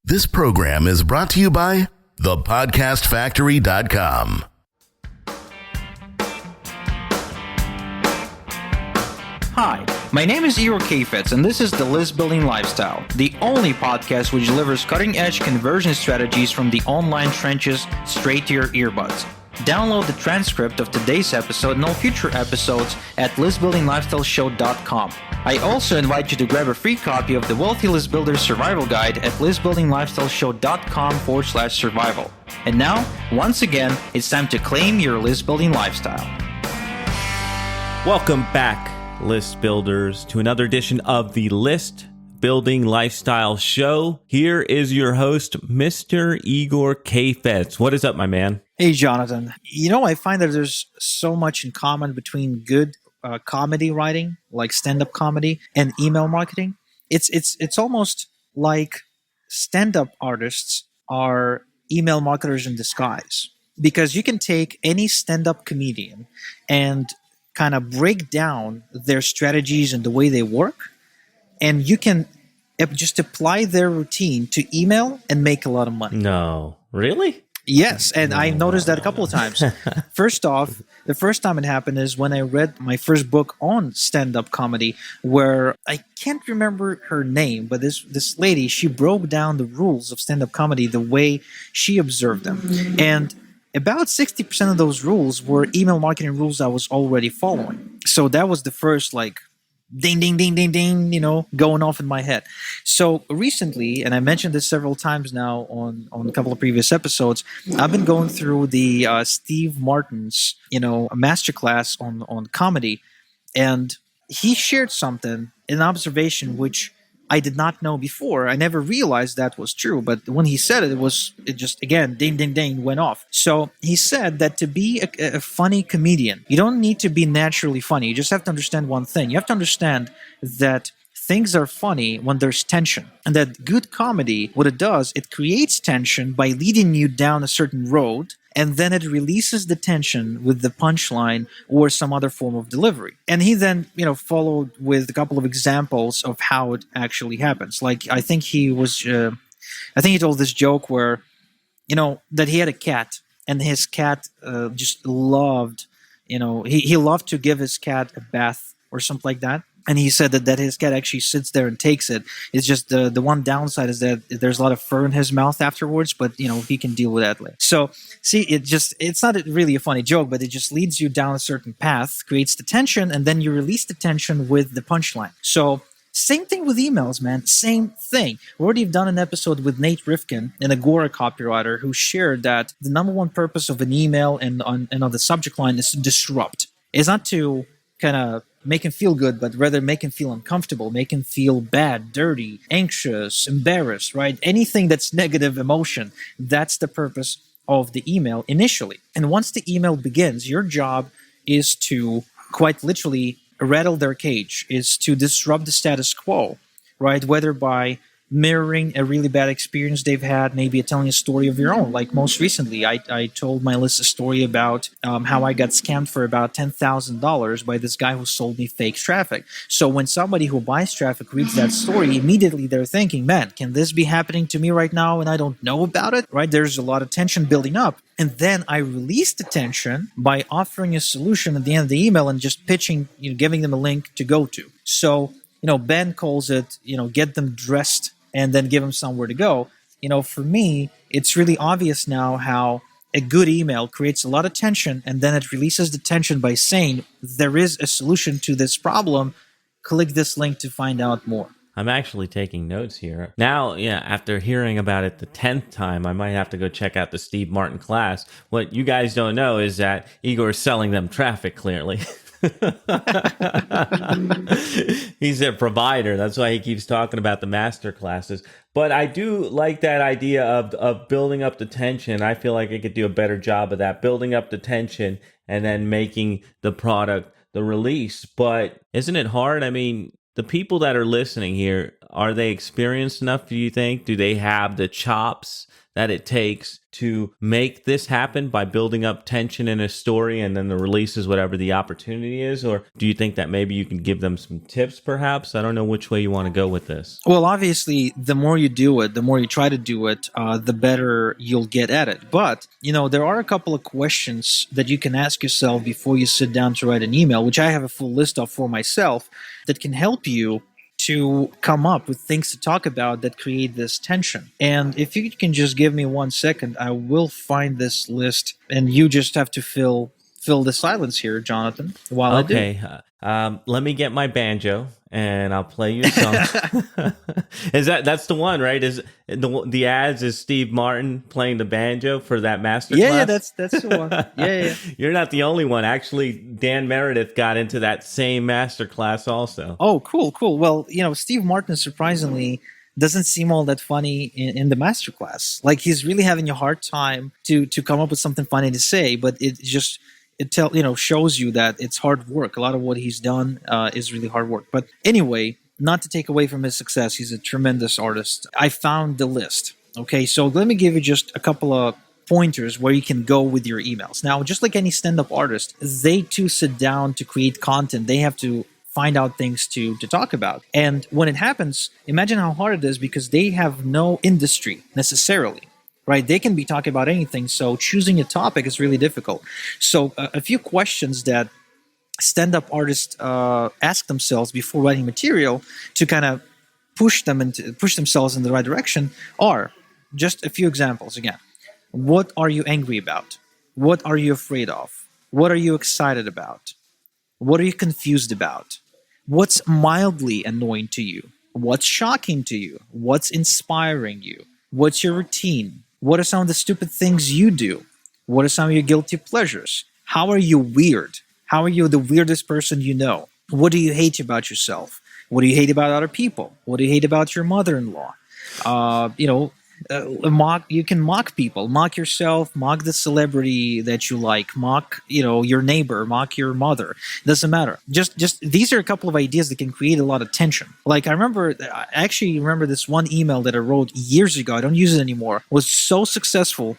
This program is brought to you by thepodcastfactory.com. Hi, my name is Igor Kheifets, and this is the List Building Lifestyle, the only podcast which delivers cutting-edge conversion strategies from the online trenches straight to your earbuds. Download the transcript of today's episode and all future episodes at listbuildinglifestyleshow.com. I also invite you to grab a free copy of the Wealthy List Builder Survival Guide at listbuildinglifestyleshow.com/survival. And now, once again, it's time to claim your list building lifestyle. Welcome back, list builders, to another edition of the List Building Lifestyle Show. Here is your host, Mr. Igor Kheifets. What is up, my man? Hey, Jonathan. You know, I find that there's so much in common between good comedy writing, like stand-up comedy, and email marketing. It's almost like stand-up artists are email marketers in disguise, because you can take any stand-up comedian and kind of break down their strategies and the way they work, and you can just apply their routine to email and make a lot of money. No, really? Yes, and I noticed that a couple of times. First off, the first time it happened is when I read my first book on stand-up comedy, where I can't remember her name, but this lady, she broke down the rules of stand-up comedy the way she observed them. And about 60% of those rules were email marketing rules I was already following. So that was the first, like, ding, ding, ding, ding, ding, going off in my head. So recently, and I mentioned this several times now on a couple of previous episodes, I've been going through the Steve Martin's, masterclass on comedy, and he shared something, an observation, which I did not know before. I never realized that was true, but when he said it, it just, again, ding, ding, ding, went off. So he said that to be a funny comedian, you don't need to be naturally funny. You just have to understand one thing. You have to understand that things are funny when there's tension. And that good comedy, what it does, it creates tension by leading you down a certain road, and then it releases the tension with the punchline or some other form of delivery. And he then, followed with a couple of examples of how it actually happens. Like, I think he told this joke where, that he had a cat, and his cat just loved, he loved to give his cat a bath or something like that. And he said that his cat actually sits there and takes it. It's just the one downside is that there's a lot of fur in his mouth afterwards, but he can deal with that later. So see, it's not really a funny joke, but it just leads you down a certain path, creates the tension, and then you release the tension with the punchline. So same thing with emails, man. Same thing. We already done an episode with Nate Rifkin, an Agora copywriter, who shared that the number one purpose of an email and on the subject line is to disrupt. It's not to kind of make him feel good, but rather make him feel uncomfortable, make him feel bad, dirty, anxious, embarrassed, right? Anything that's negative emotion, that's the purpose of the email initially. And once the email begins, your job is to quite literally rattle their cage, is to disrupt the status quo, right? Whether by mirroring a really bad experience they've had, maybe telling a story of your own. Like most recently, I told my list a story about how I got scammed for about $10,000 by this guy who sold me fake traffic. So when somebody who buys traffic reads that story, immediately they're thinking, man, can this be happening to me right now and I don't know about it, right? There's a lot of tension building up. And then I release the tension by offering a solution at the end of the email and just pitching, giving them a link to go to. So, Ben calls it, get them dressed and then give them somewhere to go. For me, it's really obvious now how a good email creates a lot of tension, and then it releases the tension by saying, there is a solution to this problem. Click this link to find out more. I'm actually taking notes here. Now, after hearing about it the 10th time, I might have to go check out the Steve Martin class. What you guys don't know is that Igor's selling them traffic, clearly. He's a provider. That's why he keeps talking about the master classes. But I do like that idea of building up the tension. I feel like I could do a better job of that, building up the tension and then making the product the release. But isn't it hard? I mean, the people that are listening here, are they experienced enough, do you think? Do they have the chops that it takes to make this happen by building up tension in a story and then the release is whatever the opportunity is? Or do you think that maybe you can give them some tips perhaps? I don't know which way you want to go with this. Well, obviously, the more you do it, the more you try to do it, the better you'll get at it. But, there are a couple of questions that you can ask yourself before you sit down to write an email, which I have a full list of for myself, that can help you to come up with things to talk about that create this tension. And if you can just give me 1 second, I will find this list, and you just have to fill the silence here, Jonathan, while I do. Okay, let me get my banjo and I'll play you a song. That's the one, right? Is the ads is Steve Martin playing the banjo for that masterclass? Yeah, that's the one. Yeah. You're not the only one. Actually, Dan Meredith got into that same masterclass also. Oh, cool. Well, Steve Martin surprisingly doesn't seem all that funny in the masterclass. Like, he's really having a hard time to come up with something funny to say, but shows you that it's hard work. A lot of what he's done is really hard work. But anyway, not to take away from his success, he's a tremendous artist. I found the list. Okay, so let me give you just a couple of pointers where you can go with your emails. Now, just like any stand-up artist, they too sit down to create content. They have to find out things to talk about. And when it happens, imagine how hard it is, because they have no industry necessarily. Right, they can be talking about anything, so choosing a topic is really difficult. So a few questions that stand-up artists ask themselves before writing material to kind of push themselves in the right direction are just a few examples. Again, what are you angry about? What are you afraid of? What are you excited about? What are you confused about? What's mildly annoying to you? What's shocking to you? What's inspiring you? What's your routine? What are some of the stupid things you do? What are some of your guilty pleasures? How are you weird? How are you the weirdest person you know? What do you hate about yourself? What do you hate about other people? What do you hate about your mother-in-law? You can mock people, mock yourself, mock the celebrity that you like, mock, your neighbor, mock your mother. Doesn't matter. Just these are a couple of ideas that can create a lot of tension. Like, I actually remember this one email that I wrote years ago. I don't use it anymore. Was so successful.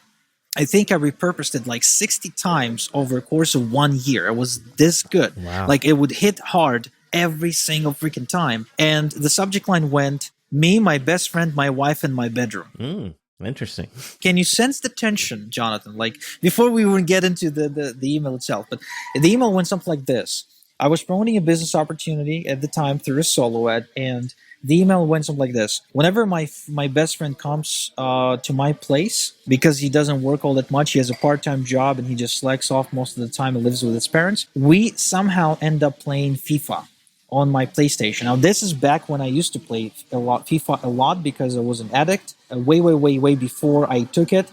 I think I repurposed it like 60 times over a course of 1 year. It was this good. Wow. Like, it would hit hard every single freaking time. And the subject line went, me, my best friend, my wife, and my bedroom. Interesting. Can you sense the tension, Jonathan? Like, before we even get into the email itself, but the email went something like this. I was promoting a business opportunity at the time through a solo ad, and the email went something like this. Whenever my best friend comes to my place, because he doesn't work all that much, he has a part-time job, and he just slacks off most of the time and lives with his parents, we somehow end up playing FIFA on my PlayStation. Now, this is back when I used to play FIFA a lot, because I was an addict. Way before I took it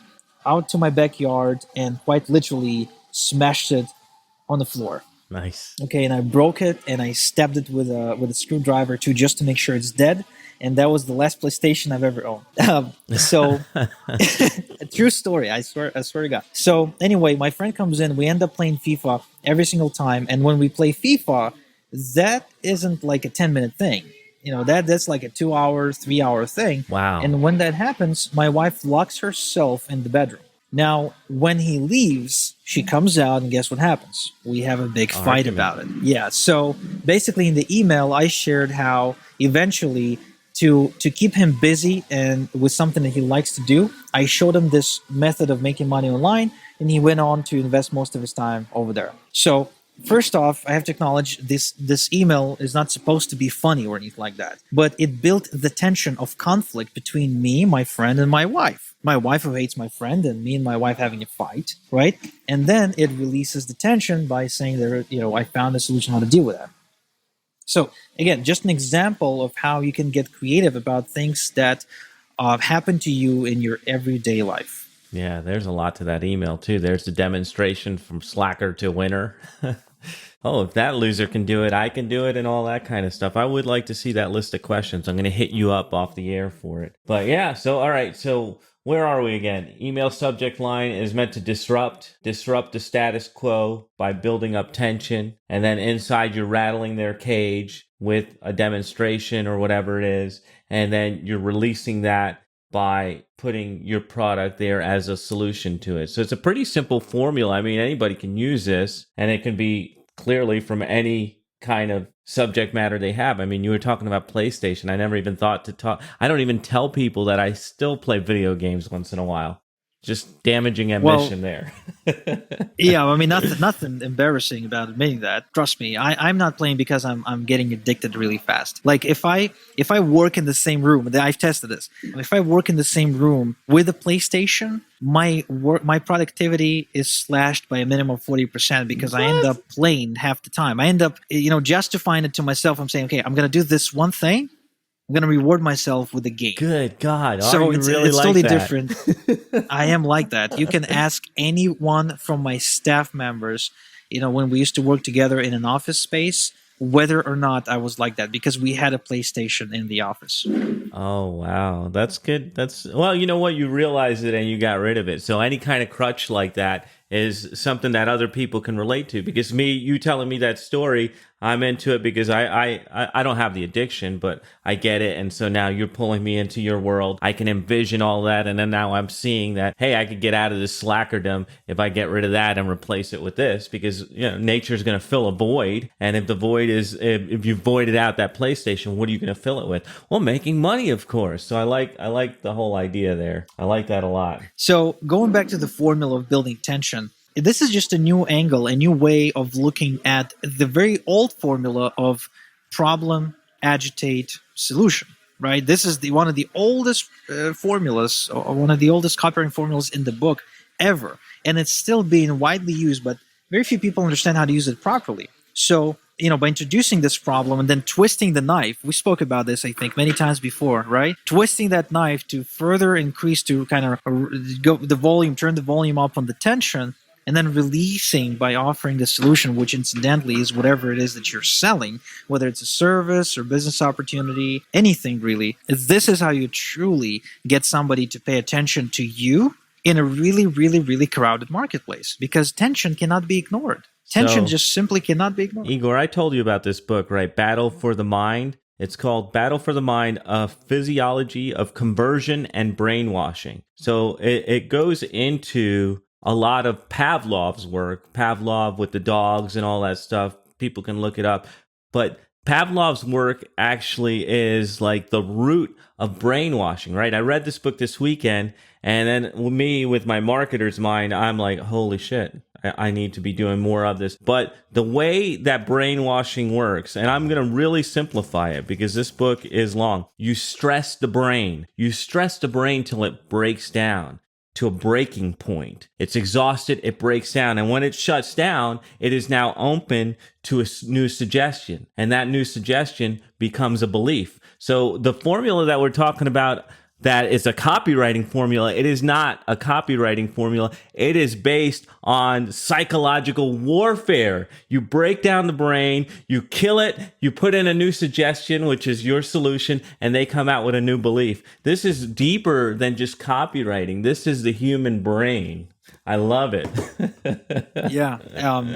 out to my backyard and quite literally smashed it on the floor. Nice. Okay, and I broke it and I stabbed it with a screwdriver too, just to make sure it's dead. And that was the last PlayStation I've ever owned. So, a true story. I swear to God. So anyway, my friend comes in. We end up playing FIFA every single time. And when we play FIFA, that isn't like a 10-minute thing. That's like a 2-hour, 3-hour thing. Wow. And when that happens, my wife locks herself in the bedroom. Now, when he leaves, she comes out, and guess what happens? We have a big fight about it. Yeah. So basically, in the email, I shared how eventually, to keep him busy and with something that he likes to do, I showed him this method of making money online, and he went on to invest most of his time over there. So, first off, I have to acknowledge this email is not supposed to be funny or anything like that, but it built the tension of conflict between me, my friend, and my wife. My wife, who hates my friend, and me and my wife having a fight, right? And then it releases the tension by saying that, I found a solution how to deal with that. So again, just an example of how you can get creative about things that happen to you in your everyday life. Yeah, there's a lot to that email, too. There's the demonstration from slacker to winner. Oh, if that loser can do it, I can do it, and all that kind of stuff. I would like to see that list of questions. I'm going to hit you up off the air for it. But yeah, all right. So where are we again? Email subject line is meant to disrupt the status quo by building up tension. And then inside you're rattling their cage with a demonstration or whatever it is. And then you're releasing that by putting your product there as a solution to it. So it's a pretty simple formula. I mean, anybody can use this, and it can be clearly from any kind of subject matter they have. I mean, you were talking about PlayStation. I never even thought to talk. I don't even tell people that I still play video games once in a while. Just damaging ambition there. Yeah, I mean, nothing embarrassing about admitting that. Trust me, I'm not playing because I'm getting addicted really fast. Like if I work in the same room, I've tested this. If I work in the same room with a PlayStation, my productivity is slashed by a minimum of 40% because I end up playing half the time. I end up justifying it to myself. I'm saying, okay, I'm gonna do this one thing. I'm going to reward myself with a game. Good God. So it's totally different. I am like that. You can ask anyone from my staff members, when we used to work together in an office space, whether or not I was like that, because we had a PlayStation in the office. Oh, wow. That's good. Well, you know what? You realized it and you got rid of it. So any kind of crutch like that is something that other people can relate to. Because you telling me that story, I'm into it because I don't have the addiction, but I get it. And so now you're pulling me into your world. I can envision all that. And then now I'm seeing that, hey, I could get out of this slackerdom if I get rid of that and replace it with this, because nature's going to fill a void. And if the void is, if you voided out that PlayStation, what are you going to fill it with? Well, making money, of course. So I like the whole idea there. I like that a lot. So going back to the formula of building tension, this is just a new angle, a new way of looking at the very old formula of problem, agitate, solution, right? This is one of the oldest formulas, or one of the oldest copywriting formulas in the book ever. And it's still being widely used, but very few people understand how to use it properly. So, by introducing this problem and then twisting the knife, we spoke about this, I think, many times before, right? Twisting that knife to further increase, to kind of turn the volume up on the tension, and then releasing by offering the solution, which incidentally is whatever it is that you're selling, whether it's a service or business opportunity, anything really. This is how you truly get somebody to pay attention to you in a really, really, really crowded marketplace, because tension cannot be ignored. Tension just simply cannot be ignored. Igor, I told you about this book, right? Battle for the Mind. It's called Battle for the Mind, A Physiology of Conversion and Brainwashing. So it goes into a lot of Pavlov's work, Pavlov with the dogs and all that stuff. People can look it up. But Pavlov's work actually is like the root of brainwashing, right? I read this book this weekend, and then me, with my marketer's mind, I'm like, holy shit, I need to be doing more of this. But the way that brainwashing works, and I'm going to really simplify it because this book is long. You stress the brain. You stress the brain till it breaks down to a breaking point. It's exhausted, it breaks down. And when it shuts down, it is now open to a new suggestion. And that new suggestion becomes a belief. So the formula that we're talking about, that is a copywriting formula, it is not a copywriting formula. It is based on psychological warfare. You break down the brain, you kill it, you put in a new suggestion, which is your solution, and they come out with a new belief. This is deeper than just copywriting. This is the human brain. I love it. Yeah.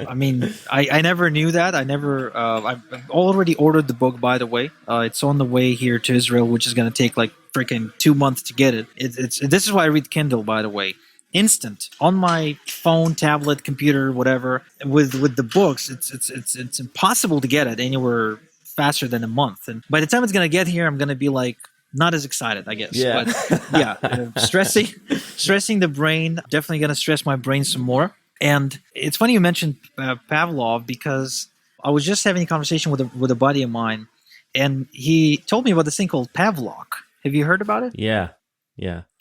I mean, I never knew that. I've already ordered the book, by the way. It's on the way here to Israel, which is going to take like freaking 2 months to get it. This is why I read Kindle, by the way. Instant on my phone, tablet, computer, whatever. With the books, it's impossible to get it anywhere faster than a month. And by the time it's going to get here, I'm going to be like, not as excited, I guess. Yeah. But yeah, stressing the brain, definitely going to stress my brain some more. And it's funny you mentioned Pavlov, because I was just having a conversation with a buddy of mine, and he told me about this thing called Pavlok. Have you heard about it? Yeah.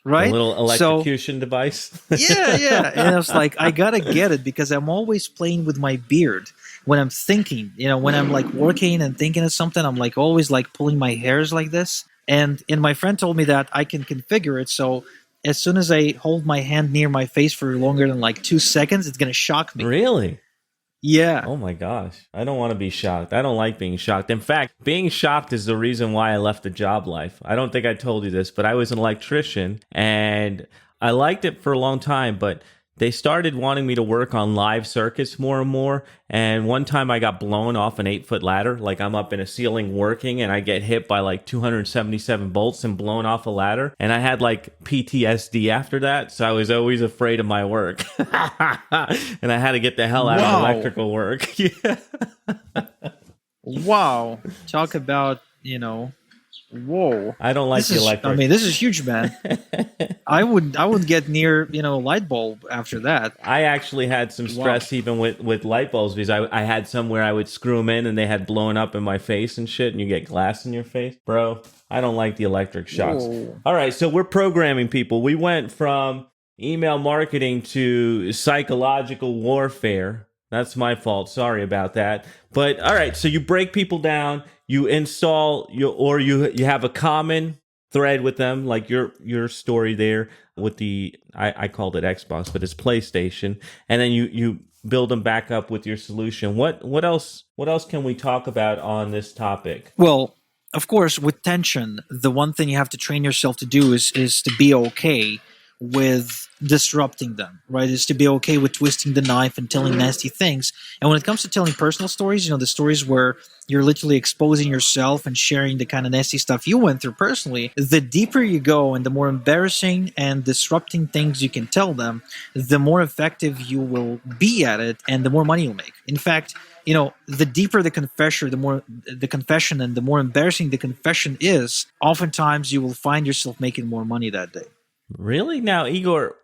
Right? A little electrocution device. Yeah. And I was like, I got to get it, because I'm always playing with my beard when I'm thinking, when I'm like working and thinking of something, I'm like always like pulling my hairs like this. And my friend told me that I can configure it so as soon as I hold my hand near my face for longer than like 2 seconds, it's going to shock me. Really? Yeah. Oh my gosh. I don't want to be shocked. I don't like being shocked. In fact, being shocked is the reason why I left the job life. I don't think I told you this, but I was an electrician and I liked it for a long time, but they started wanting me to work on live circuits more and more. And one time I got blown off an 8-foot ladder. Like I'm up in a ceiling working and I get hit by like 277 bolts and blown off a ladder. And I had like PTSD after that. So I was always afraid of my work. And I had to get the hell out of electrical work. Yeah. Wow. Talk about, whoa. I don't like the electric. I mean, this is huge, man. I would get near, light bulb after that. I actually had some stress even with light bulbs because I had some where I would screw them in and they had blown up in my face and shit, and you get glass in your face. Bro, I don't like the electric shocks. Whoa. All right, so we're programming people. We went from email marketing to psychological warfare. That's my fault. Sorry about that. But all right, so you break people down, you install you have a common thread with them, like your story there with the I called it Xbox, but it's PlayStation, and then you build them back up with your solution. What else can we talk about on this topic? Well, of course, with tension, the one thing you have to train yourself to do is to be okay with disrupting them, right? Is to be okay with twisting the knife and telling nasty things. And when it comes to telling personal stories, the stories where you're literally exposing yourself and sharing the kind of nasty stuff you went through personally, the deeper you go and the more embarrassing and disrupting things you can tell them, the more effective you will be at it and the more money you'll make. In fact, the deeper the confession, the more the confession and the more embarrassing the confession is, oftentimes you will find yourself making more money that day. Really? Now, Igor,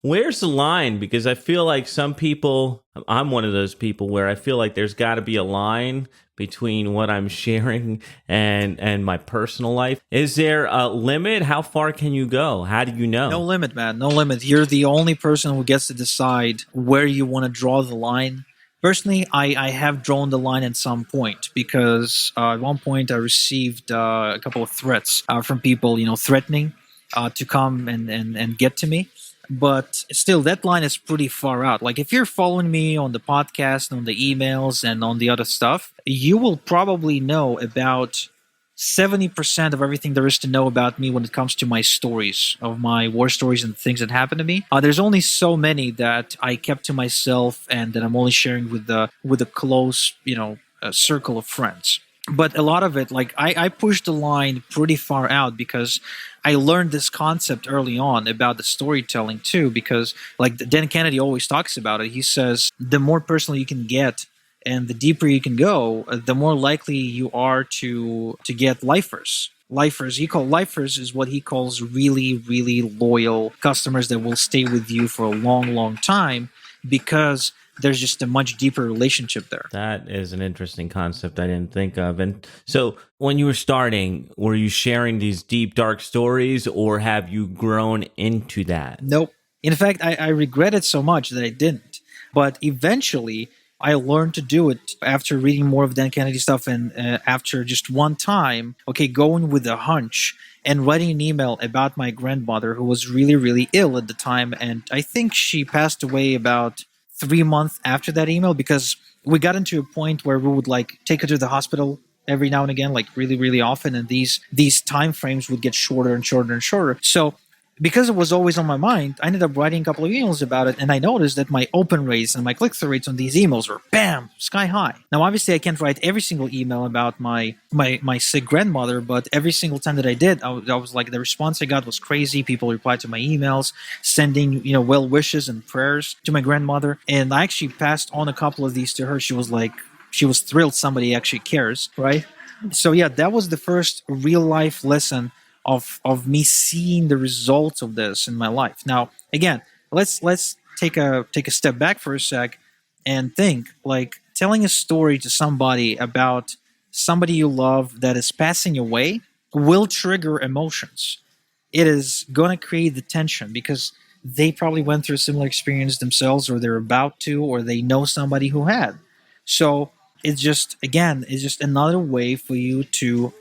where's the line? Because I feel like some people, I'm one of those people where I feel like there's got to be a line between what I'm sharing and my personal life. Is there a limit? How far can you go? How do you know? No limit, man. No limit. You're the only person who gets to decide where you want to draw the line. Personally, I have drawn the line at some point because at one point I received a couple of threats from people, threatening to come and get to me. But still, that line is pretty far out. Like, if you're following me on the podcast, on the emails, and on the other stuff, you will probably know about 70% of everything there is to know about me when it comes to my stories, of my war stories and things that happened to me. There's only so many that I kept to myself and that I'm only sharing with a close, circle of friends. But a lot of it, like, I pushed the line pretty far out because I learned this concept early on about the storytelling too, because like Dan Kennedy always talks about it. He says the more personal you can get and the deeper you can go, the more likely you are to get lifers. Lifers, lifers is what he calls really, really loyal customers that will stay with you for a long, long time because there's just a much deeper relationship there. That is an interesting concept I didn't think of. And so when you were starting, were you sharing these deep, dark stories, or have you grown into that? Nope. In fact, I regret it so much that I didn't. But eventually, I learned to do it after reading more of Dan Kennedy stuff and after just one time, going with a hunch and writing an email about my grandmother who was really, really ill at the time. And I think she passed away about 3 months after that email, because we got into a point where we would like take her to the hospital every now and again, like really, really often. And these time frames would get shorter and shorter and shorter. So because it was always on my mind, I ended up writing a couple of emails about it, and I noticed that my open rates and my click-through rates on these emails were, bam, sky high. Now, obviously, I can't write every single email about my sick grandmother, but every single time that I did, I was like, the response I got was crazy. People replied to my emails, sending, well wishes and prayers to my grandmother, and I actually passed on a couple of these to her. She was thrilled somebody actually cares, right? So yeah, that was the first real life lesson of me seeing the results of this in my life. Now, again, let's take a step back for a sec and think, like, telling a story to somebody about somebody you love that is passing away will trigger emotions. It is going to create the tension because they probably went through a similar experience themselves, or they're about to, or they know somebody who had. So it's just another way for you to,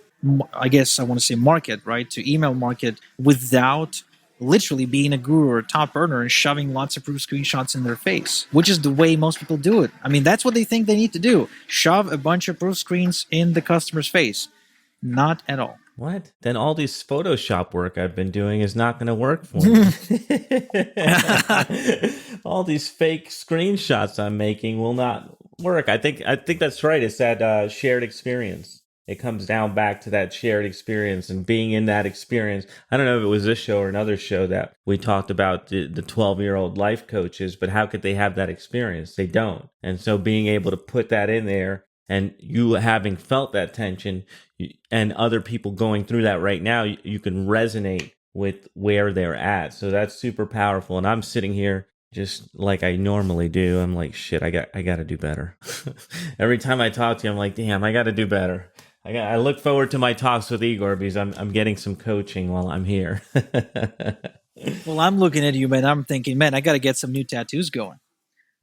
I guess I want to say market, right? To email market without literally being a guru or a top earner and shoving lots of proof screenshots in their face, which is the way most people do it. I mean, that's what they think they need to do. Shove a bunch of proof screens in the customer's face. Not at all. What? Then all this Photoshop work I've been doing is not going to work for me. All these fake screenshots I'm making will not work. I think that's right. It's that shared experience. It comes down back to that shared experience and being in that experience. I don't know if it was this show or another show that we talked about the 12-year-old life coaches, but how could they have that experience? They don't. And so being able to put that in there and you having felt that tension and other people going through that right now, you can resonate with where they're at. So that's super powerful. And I'm sitting here just like I normally do. I'm like, shit, I got to do better. Every time I talk to you, I'm like, damn, I got to do better. I look forward to my talks with Igor because I'm getting some coaching while I'm here. Well, I'm looking at you, man. I'm thinking, man, I got to get some new tattoos going.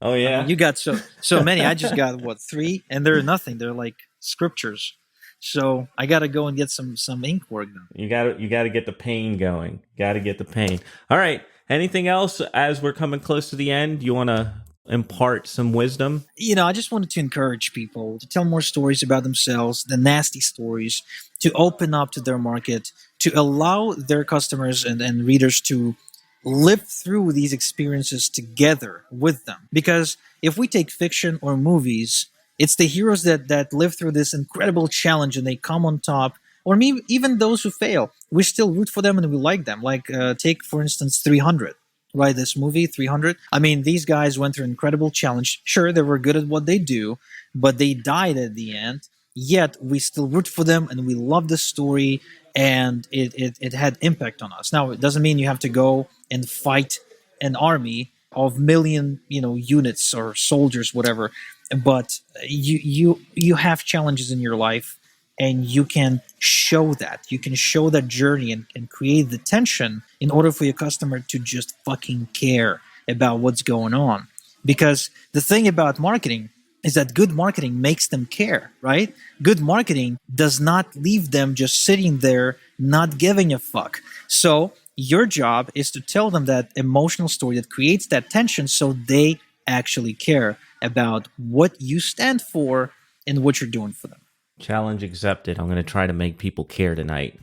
Oh yeah, I mean, you got so many. I just got 3, and they're nothing. They're like scriptures. So I got to go and get some ink work done. You got to get the pain going. Got to get the pain. All right. Anything else as we're coming close to the end? You want to impart some wisdom? I just wanted to encourage people to tell more stories about themselves, the nasty stories, to open up to their market, to allow their customers and readers to live through these experiences together with them. Because if we take fiction or movies, it's the heroes that live through this incredible challenge and they come on top. Or maybe even those who fail, we still root for them and we like them. Like take, for instance, 300. Right, this movie, 300. I mean, these guys went through an incredible challenge. Sure, they were good at what they do, but they died at the end. Yet, we still root for them, and we love the story, and it had impact on us. Now, it doesn't mean you have to go and fight an army of million, units or soldiers, whatever. But you have challenges in your life, and you can show that. You can show that journey and create the tension in order for your customer to just fucking care about what's going on. Because the thing about marketing is that good marketing makes them care, right? Good marketing does not leave them just sitting there not giving a fuck. So your job is to tell them that emotional story that creates that tension so they actually care about what you stand for and what you're doing for them. Challenge accepted. I'm going to try to make people care tonight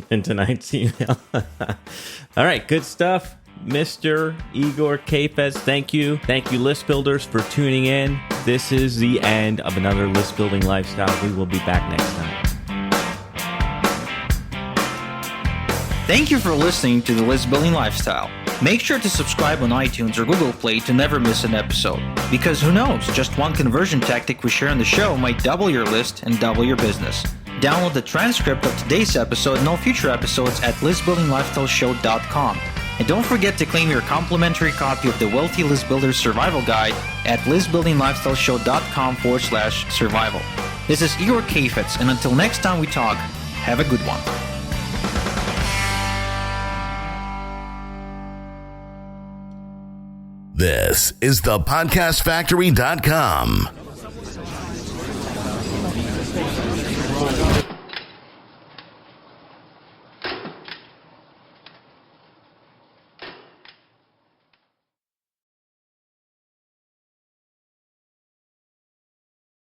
in tonight's email. All right, good stuff. Mr. Igor Kheifets, thank you. Thank you, list builders, for tuning in. This is the end of another List Building Lifestyle. We will be back next time. Thank you for listening to the List Building Lifestyle. Make sure to subscribe on iTunes or Google Play to never miss an episode. Because who knows, just one conversion tactic we share on the show might double your list and double your business. Download the transcript of today's episode and all future episodes at listbuildinglifestyleshow.com. And don't forget to claim your complimentary copy of the Wealthy List Builder Survival Guide at listbuildinglifestyleshow.com/survival. This is Igor Kheifets, and until next time we talk, have a good one. This is the podcastfactory.com.